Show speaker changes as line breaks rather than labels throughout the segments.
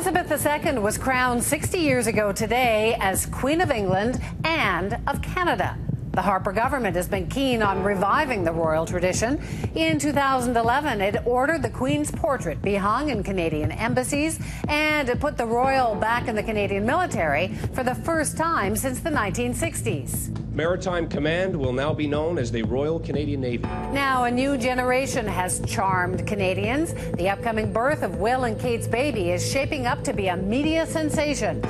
Elizabeth II was crowned 60 years ago today as Queen of England and of Canada. The Harper government has been keen on reviving the royal tradition. In 2011, it ordered the Queen's portrait be hung in Canadian embassies, and it put the royal back in the Canadian military for the first time since the 1960s.
Maritime Command will now be known as the Royal Canadian Navy. Now,
a new generation has charmed Canadians. The upcoming birth of Will and Kate's baby is shaping up to be a media sensation.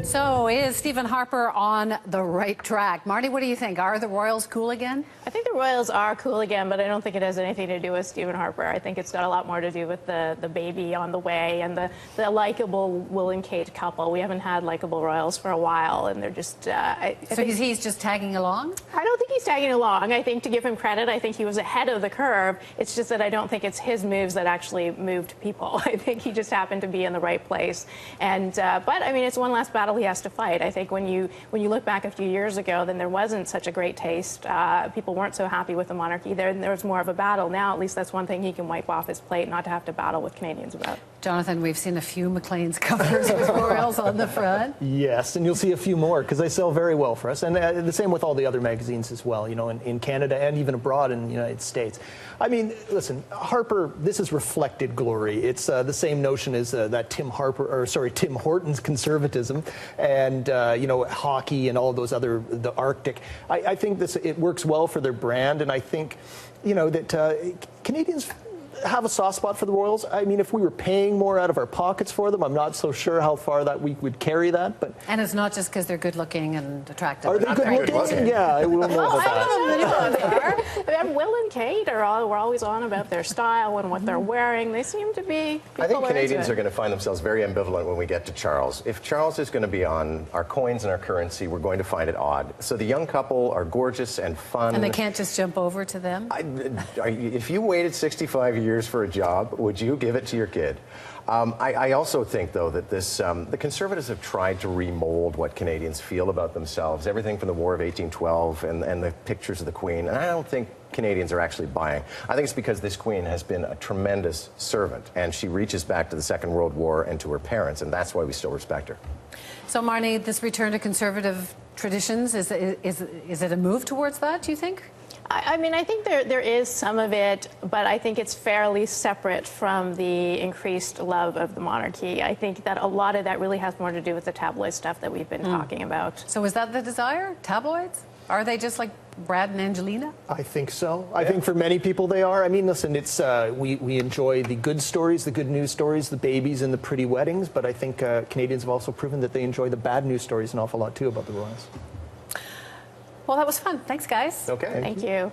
So is Stephen Harper on the right track? Marty, what do you think? Are the Royals cool again?
I think the Royals are cool again, but I don't think it has anything to do with Stephen Harper. I think it's got a lot more to do with the baby on the way and the likable Will and Kate couple. We haven't had likable Royals for a while, and they're just...
So he's just tagging along?
I don't think he's tagging along. I think, to give him credit, I think he was ahead of the curve. It's just that I don't think it's his moves that actually moved people. I think he just happened to be in the right place. And but, I mean, it's one last battle he has to fight. I think when you look back a few years ago, then there wasn't such a great taste. People weren't so happy with the monarchy. There was more of a battle. Now, at least that's one thing he can wipe off his plate, not to have to battle with Canadians about.
Jonathan, we've seen a few Maclean's covers with Royals on the front.
Yes, and you'll see a few more because they sell very well for us. And the same with all the other magazines as well, you know, in Canada and even abroad in the United States. I mean, listen, Harper, this is reflected glory. It's the same notion as that Tim Hortons conservatism and, you know, hockey and all those other, the Arctic. I think it works well for their brand, and I think, you know, that Canadians have a soft spot for the Royals. I mean, if we were paying more out of our pockets for them, I'm not so sure how far that we would carry that. But
and it's not just because they're good looking and attractive.
Are they good looking? Yeah, I will know about that.
Will and Kate we're always on about their style and what they're wearing. They seem to be.
I think Canadians are going to find themselves very ambivalent when we get to Charles. If Charles is going to be on our coins and our currency, we're going to find it odd. So the young couple are gorgeous and fun.
And they can't just jump over to them?
If you waited 65 years for a job, would you give it to your kid? I also think, though, that the Conservatives have tried to remold what Canadians feel about themselves, everything from the War of 1812 and the pictures of the Queen, and I don't think Canadians are actually buying. I think it's because this Queen has been a tremendous servant, and she reaches back to the Second World War and to her parents, and that's why we still respect her.
So, Marnie, this return to conservative traditions, is it a move towards that, do you think?
I mean, I think there is some of it, but I think it's fairly separate from the increased love of the monarchy. I think that a lot of that really has more to do with the tabloid stuff that we've been talking about.
So is that the desire? Tabloids? Are they just like Brad and Angelina?
I think so. I think for many people they are. I mean, listen, it's we enjoy the good stories, the good news stories, the babies and the pretty weddings, but I think Canadians have also proven that they enjoy the bad news stories an awful lot too about the Royals.
Well, that was fun. Thanks, guys.
Okay.
Thank you.